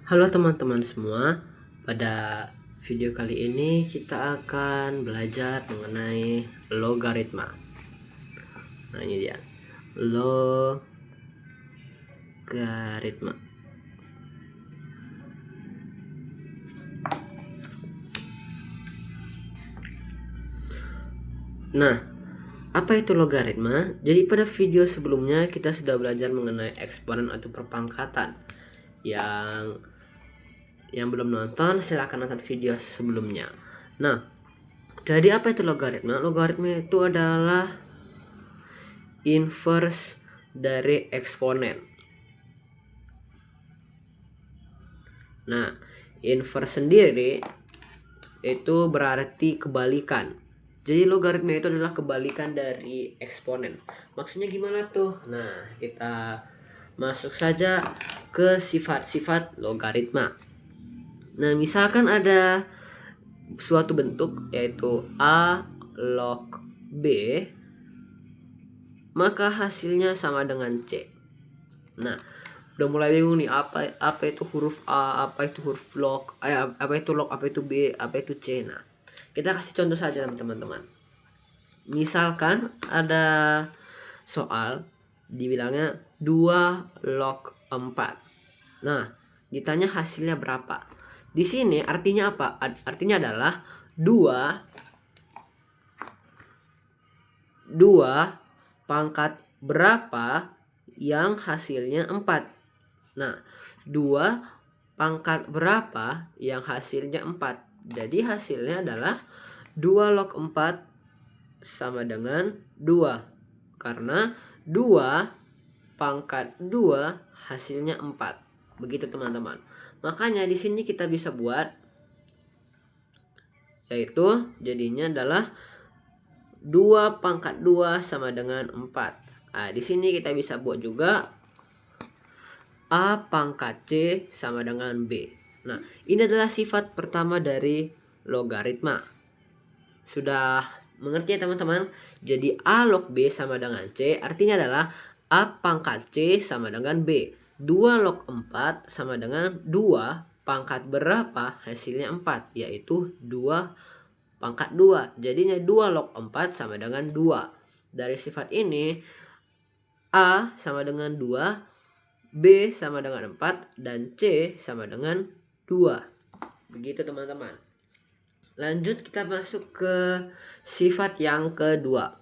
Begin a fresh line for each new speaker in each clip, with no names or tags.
Halo teman-teman semua, pada video kali ini kita akan belajar mengenai logaritma. Nah, ini dia, logaritma. Nah, apa itu logaritma? Jadi pada video sebelumnya kita sudah belajar mengenai eksponen atau perpangkatan. Yang belum nonton silahkan nonton video sebelumnya. Nah, jadi apa itu logaritma? Logaritma itu adalah inverse dari eksponen. Nah, inverse sendiri itu berarti kebalikan. Jadi logaritma itu adalah kebalikan dari eksponen. Maksudnya gimana tuh? Nah, kita masuk saja ke sifat-sifat logaritma. Nah, misalkan ada suatu bentuk yaitu A log B, maka hasilnya sama dengan C. Nah, udah mulai bingung nih, apa itu huruf A, apa itu huruf log, apa itu log, apa itu B, apa itu C. Nah, kita kasih contoh saja teman-teman. Misalkan ada soal dibilangnya 2 log 4. Nah, ditanya hasilnya berapa. Di sini artinya apa? Artinya adalah 2 pangkat berapa yang hasilnya 4. Nah, 2 pangkat berapa yang hasilnya 4. Jadi hasilnya adalah 2 log 4 sama dengan 2. Karena 2 pangkat 2 hasilnya 4. Begitu teman-teman. Makanya di sini kita bisa buat, yaitu jadinya adalah 2 pangkat 2 sama dengan 4. Nah, di sini kita bisa buat juga A pangkat C sama dengan B. Nah, ini adalah sifat pertama dari logaritma. Sudah mengerti ya teman-teman? Jadi A log B sama dengan C artinya adalah A pangkat C sama dengan B. 2 log 4 sama dengan 2 pangkat berapa hasilnya 4, yaitu 2 pangkat 2. Jadinya 2 log 4 sama dengan 2. Dari sifat ini A sama dengan 2, B sama dengan 4, dan C sama dengan 2. Begitu teman-teman. Lanjut kita masuk ke sifat yang kedua.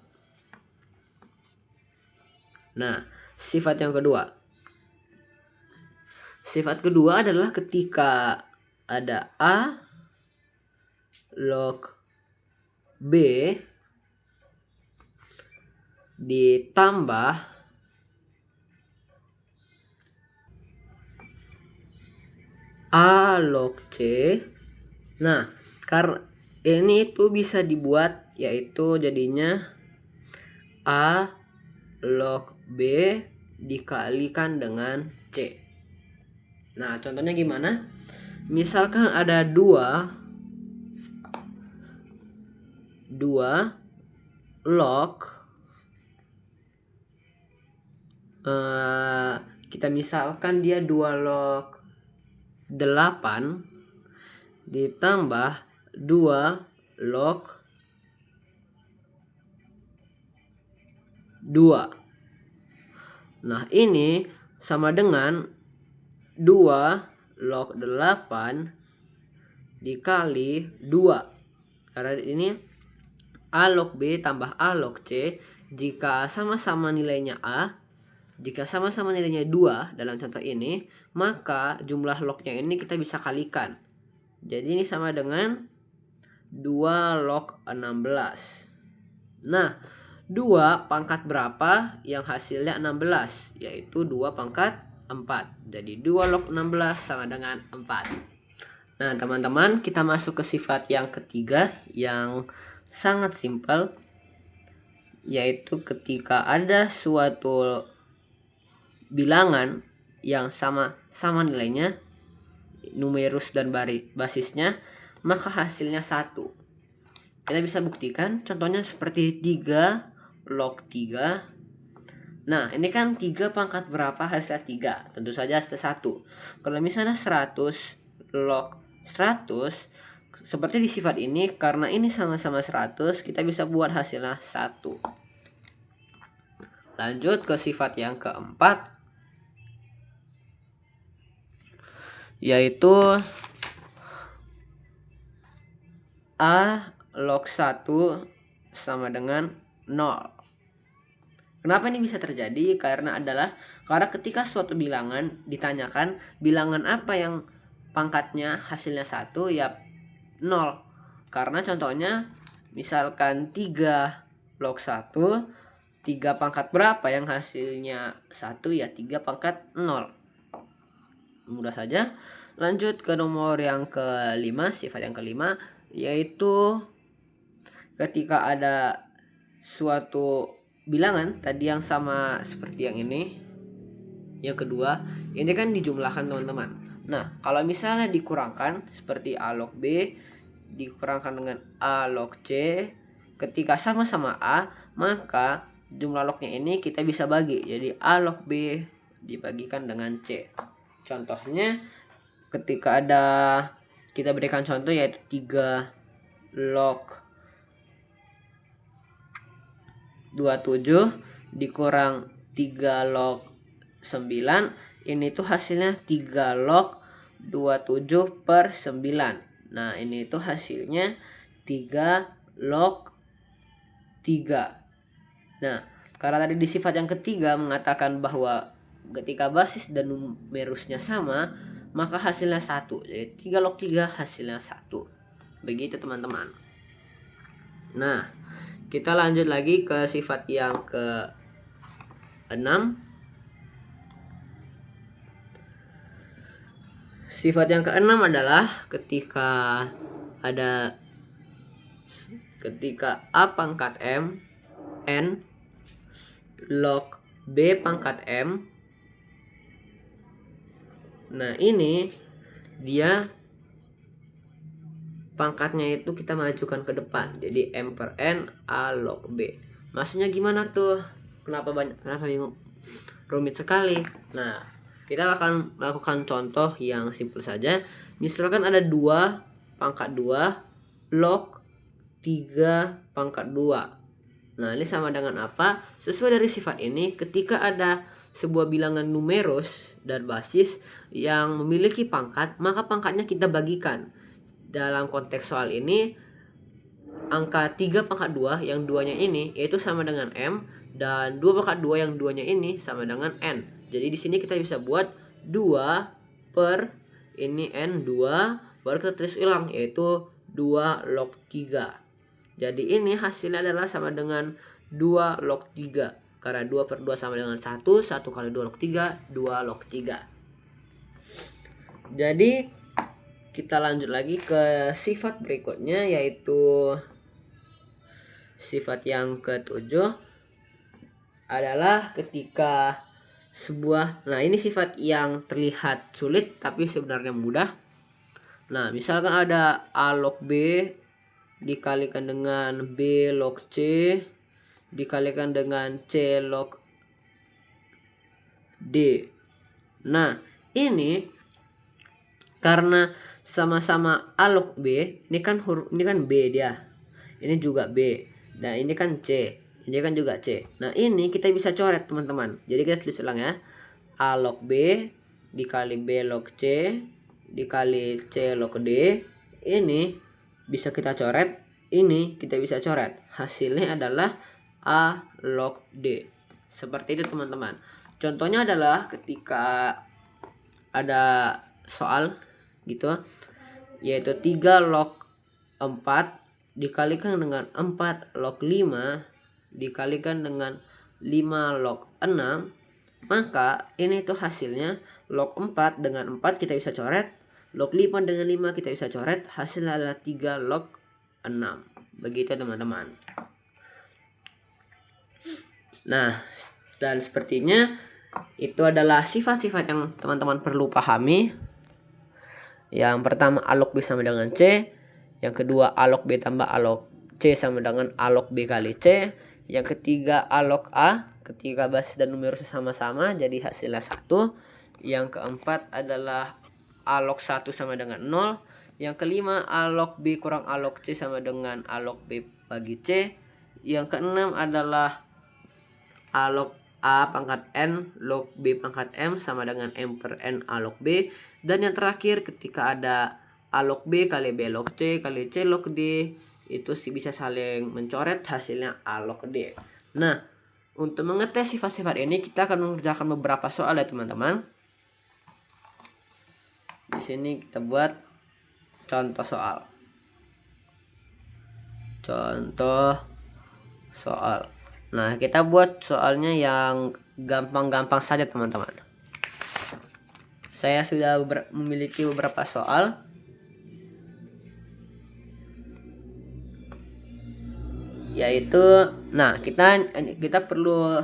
Nah, sifat yang kedua. Sifat kedua adalah ketika ada A log B ditambah A log C. Nah, karena ini tuh bisa dibuat yaitu jadinya A log B dikalikan dengan C. Nah, contohnya gimana? Misalkan ada 2 log kita misalkan dia 2 log 8 ditambah 2 log 2. Nah, ini sama dengan 2 log 8 dikali 2. Karena ini A log B tambah A log C. Jika sama-sama nilainya A, jika sama-sama nilainya 2 dalam contoh ini, maka jumlah lognya ini kita bisa kalikan. Jadi ini sama dengan 2 log 16. Nah, 2 pangkat berapa yang hasilnya 16? Yaitu 2 pangkat 4. Jadi 2 log 16 sama dengan 4. Nah, teman-teman, kita masuk ke sifat yang ketiga yang sangat simpel, yaitu ketika ada suatu bilangan yang sama nilainya, numerus dan basisnya, maka hasilnya 1. Kita bisa buktikan contohnya seperti 3 log 3 Nah, ini kan 3 pangkat berapa hasilnya 3. Tentu saja hasilnya 1. Kalau misalnya 100 log 100, seperti di sifat ini, karena ini sama-sama 100, kita bisa buat hasilnya 1. Lanjut ke sifat yang keempat, yaitu A log 1 sama dengan 0. Kenapa ini bisa terjadi? Karena ketika suatu bilangan ditanyakan bilangan apa yang pangkatnya hasilnya 1, ya 0. Karena contohnya misalkan 3 log 1, 3 pangkat berapa yang hasilnya 1, ya 3 pangkat 0. Mudah saja. Lanjut ke nomor yang kelima, sifat yang kelima, yaitu ketika ada suatu bilangan tadi yang sama seperti yang ini, yang kedua, ini kan dijumlahkan teman-teman. Nah, kalau misalnya dikurangkan seperti A log B dikurangkan dengan A log C, ketika sama-sama A, maka jumlah lognya ini kita bisa bagi. Jadi A log B dibagikan dengan C. Contohnya ketika kita berikan contoh yaitu 3 log 27 dikurang 3 log 9, ini tuh hasilnya 3 log 27 per 9. Nah, ini tuh hasilnya 3 log 3. Nah, karena tadi di sifat yang ketiga mengatakan bahwa ketika basis dan numerusnya sama, maka hasilnya 1. Jadi 3 log 3 hasilnya 1. Begitu teman-teman. Nah, kita lanjut lagi ke sifat yang ke-6. Sifat yang ke-6 adalah ketika A pangkat M N log B pangkat M. Nah, ini dia pangkatnya itu kita majukan ke depan. Jadi M per N A log B. Maksudnya gimana tuh? Kenapa bingung? Rumit sekali. Nah, kita akan lakukan contoh yang simpel saja. Misalkan ada 2 pangkat 2 log 3 pangkat 2. Nah, ini sama dengan apa? Sesuai dari sifat ini, ketika ada sebuah bilangan numerus dan basis yang memiliki pangkat, maka pangkatnya kita bagikan. Dalam konteks soal ini, angka 3 pangkat 2 yang 2-nya ini yaitu sama dengan M, dan 2 pangkat 2 yang 2-nya ini sama dengan N. Jadi di sini kita bisa buat 2 per ini N 2, baru kita tulis ulang yaitu 2 log 3. Jadi ini hasilnya adalah sama dengan 2 log 3. Karena 2 per 2 sama dengan 1, 1 kali 2 log 3, 2 log 3. Jadi kita lanjut lagi ke sifat berikutnya, yaitu sifat yang ke-7 adalah ketika nah ini sifat yang terlihat sulit tapi sebenarnya mudah. Nah, misalkan ada A log B dikalikan dengan B log C dikalikan dengan C log D. Nah, ini karena sama-sama A log B, ini kan B dia. Ini juga B. Nah, ini kan C. Ini kan juga C. Nah, ini kita bisa coret, teman-teman. Jadi kita tulis ulang ya. A log B dikali B log C dikali C log D. Ini bisa kita coret. Ini kita bisa coret. Hasilnya adalah A log D. Seperti itu, teman-teman. Contohnya adalah ketika ada soal gitu, yaitu 3 log 4 dikalikan dengan 4 log 5 dikalikan dengan 5 log 6, maka ini tuh hasilnya log 4 dengan 4 kita bisa coret, log 5 dengan 5 kita bisa coret, hasilnya adalah 3 log 6. Begitu, teman-teman. Nah, dan sepertinya itu adalah sifat-sifat yang teman-teman perlu pahami. Yang pertama, A log B sama dengan C. Yang kedua, A log B tambah A log C sama dengan A log B kali C. Yang ketiga, A log A ketika basis dan numerusnya sama-sama jadi hasilnya 1. Yang keempat adalah A log 1 sama dengan 0. Yang kelima A log B kurang A log C sama dengan A log B bagi C. Yang keenam adalah A log A pangkat N log B pangkat M sama dengan M per N A log B. Dan yang terakhir ketika ada A log B kali B log C kali C log D, itu sih bisa saling mencoret, hasilnya A log D. Nah, untuk mengetes sifat-sifat ini kita akan mengerjakan beberapa soal ya teman-teman. Di sini kita buat contoh soal. Nah, kita buat soalnya yang gampang-gampang saja teman-teman. Saya sudah memiliki beberapa soal. Yaitu, nah kita perlu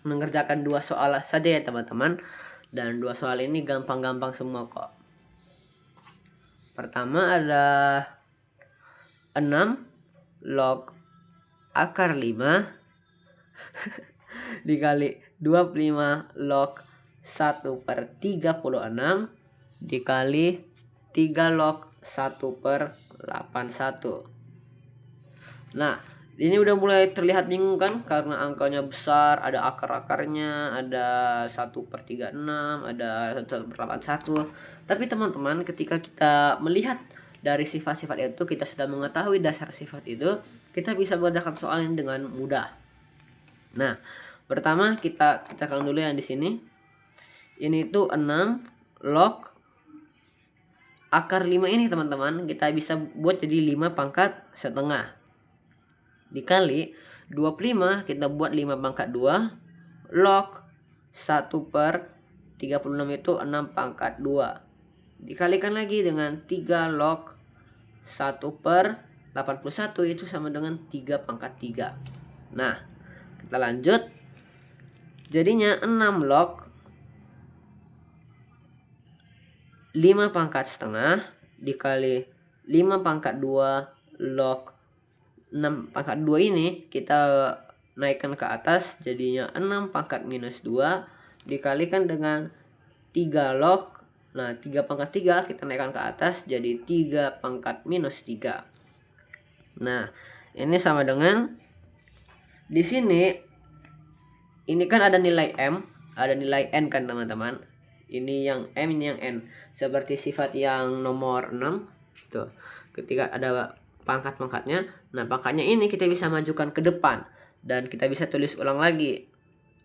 mengerjakan 2 soal saja ya teman-teman. Dan 2 soal ini gampang-gampang semua kok. Pertama ada 6 log akar 5 dikali 25 log 1 per 36 dikali 3 log 1 per 81. Nah, ini udah mulai terlihat bingung kan, karena angkanya besar, ada akar-akarnya, ada 1 per 36, ada 1 per 81. Tapi teman-teman, ketika kita melihat dari sifat-sifat itu, kita sudah mengetahui dasar sifat itu, kita bisa mengerjakan soal ini dengan mudah. Nah, pertama kita cekkan dulu yang di sini. Ini tuh 6 log akar 5 ini teman-teman, kita bisa buat jadi 5 pangkat setengah. Dikali 25, kita buat 5 pangkat 2 log 1 per 36 itu 6 pangkat 2. Dikalikan lagi dengan 3 log 1 per 81 itu sama dengan 3 pangkat 3. Nah, kita lanjut. Jadinya 6 log 5 pangkat setengah dikali 5 pangkat 2 log 6 pangkat 2 ini kita naikkan ke atas, jadinya 6 pangkat minus 2 dikalikan dengan 3 log. Nah, 3 pangkat 3 kita naikkan ke atas jadi 3 pangkat minus 3. Nah, ini sama dengan di sini, ini kan ada nilai M, ada nilai N kan teman-teman. Ini yang M, ini yang N. Seperti sifat yang nomor 6 tuh. Ketika ada pangkat-pangkatnya, nah pangkatnya ini kita bisa majukan ke depan dan kita bisa tulis ulang lagi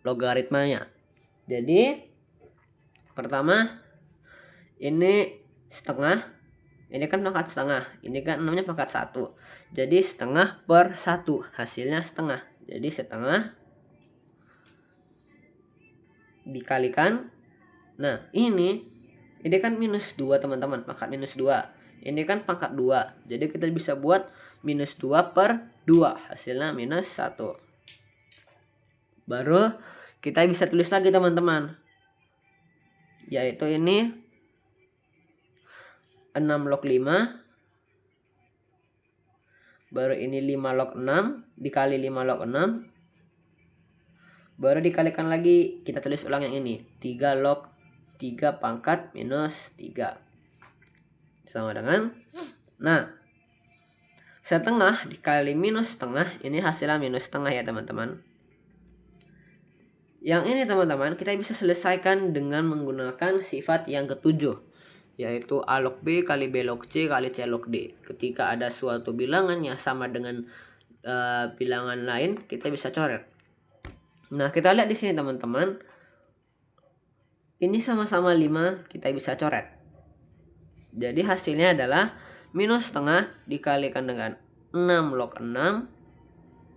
logaritmanya. Jadi pertama ini setengah, ini kan pangkat setengah, ini kan 6-nya pangkat 1. Jadi setengah per 1, hasilnya setengah. Jadi setengah dikalikan, nah ini kan minus 2 teman-teman, pangkat minus 2. Ini kan pangkat 2, jadi kita bisa buat minus 2 per 2, hasilnya minus 1. Baru kita bisa tulis lagi teman-teman, yaitu ini 6 log 5, baru ini 5 log 6 dikali 5 log 6, baru dikalikan lagi, kita tulis ulang yang ini 3 log 3 pangkat minus 3 sama dengan, nah setengah dikali minus setengah, ini hasilnya minus setengah ya teman-teman. Yang ini teman-teman kita bisa selesaikan dengan menggunakan sifat yang ketujuh, yaitu A log B kali B log C kali C log D. Ketika ada suatu bilangan yang sama dengan bilangan lain, kita bisa coret. Nah, kita lihat di sini teman-teman, ini sama-sama 5, kita bisa coret. Jadi hasilnya adalah minus setengah dikalikan dengan 6 log 6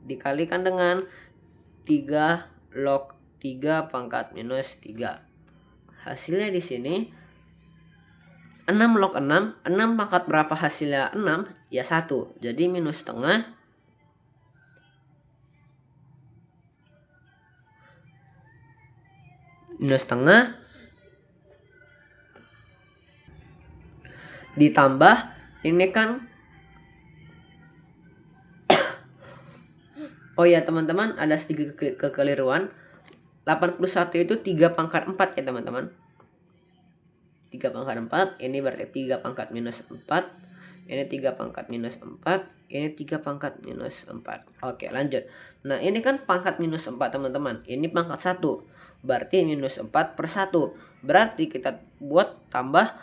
dikalikan dengan 3 log 3 pangkat minus 3. Hasilnya di sini 6 log 6, 6 pangkat berapa hasilnya 6? Ya 1. Jadi minus setengah ditambah ini kan Oh ya teman-teman, ada sedikit kekeliruan. 81 itu 3 pangkat 4 ya teman-teman. 3 pangkat 4, ini berarti 3 pangkat minus 4. Ini 3 pangkat minus 4. Ini 3 pangkat minus 4. Oke, lanjut. Nah, ini kan pangkat minus 4 teman-teman. Ini pangkat 1. Berarti minus 4 per 1. Berarti kita buat tambah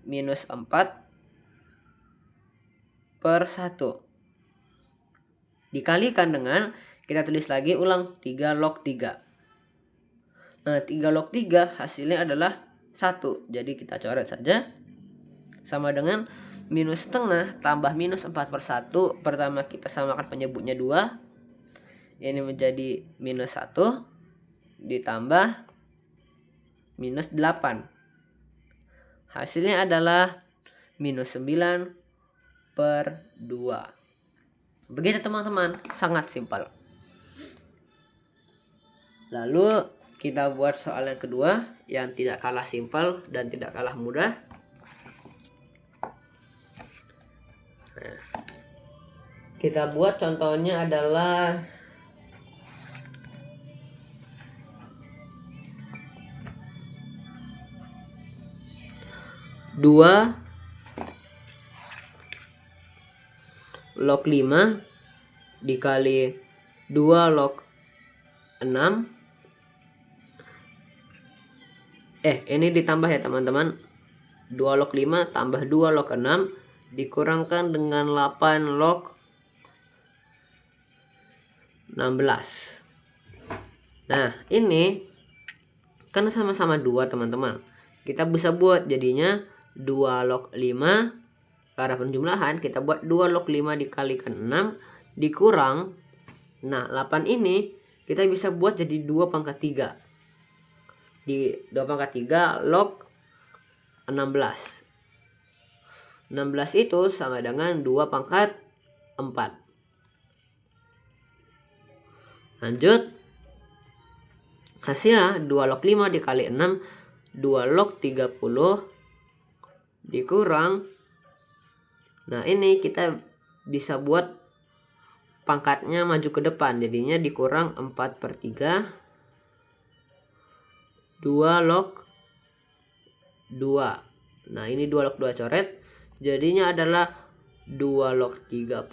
minus 4 per 1. Dikalikan dengan, kita tulis lagi ulang, 3 log 3. Nah, 3 log 3 hasilnya adalah 1. Jadi kita coret saja. Sama dengan minus setengah tambah minus 4 per 1. Pertama kita samakan penyebutnya 2. Ini menjadi minus 1. Ditambah minus 8. Hasilnya adalah minus 9 per 2. Begitu teman-teman, sangat simpel. Lalu kita buat soal yang kedua yang tidak kalah simpel dan tidak kalah mudah. Nah, kita buat contohnya adalah dua log 5 dikali 2 log 6. Ini ditambah ya teman-teman. 2 log 5 tambah 2 log 6 dikurangkan dengan 8 log 16. Nah, ini kan sama-sama 2 teman-teman. Kita bisa buat jadinya 2 log 5. Karena penjumlahan kita buat 2 log 5 dikalikan 6 dikurang. Nah, 8 ini kita bisa buat jadi 2 pangkat 3. Di 2 pangkat 3 log 16. 16 itu sama dengan 2 pangkat 4. Lanjut. Hasilnya 2 log 5 dikali 6, 2 log 30 dikurang. Nah, ini kita bisa buat pangkatnya maju ke depan. Jadinya dikurang 4 per 3. 2 log 2. Nah, ini 2 log 2 coret. Jadinya adalah 2 log 30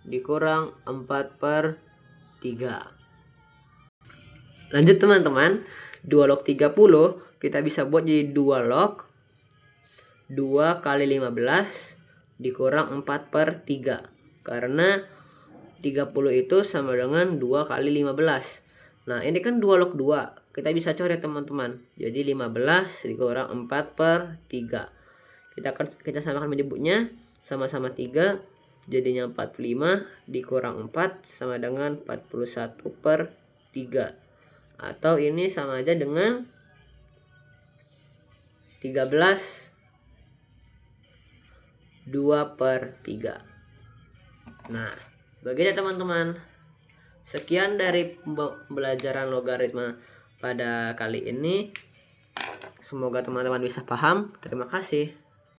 dikurang 4 per 3. Lanjut teman-teman. 2 log 30 kita bisa buat jadi 2 log 2 kali 15 dikurang 4 per 3. Karena 30 itu sama dengan 2 kali 15. Nah, ini kan 2 log 2. Kita bisa coret teman-teman. Jadi 15 dikurang 4 per 3. Kita samakan menyebutnya. Sama-sama 3. Jadinya 45 dikurang 4 sama dengan 41 per 3. Atau ini sama aja dengan 13 2 per 3. Nah, begitu teman-teman. Sekian dari pembelajaran logaritma pada kali ini. Semoga teman-teman bisa paham. Terima kasih.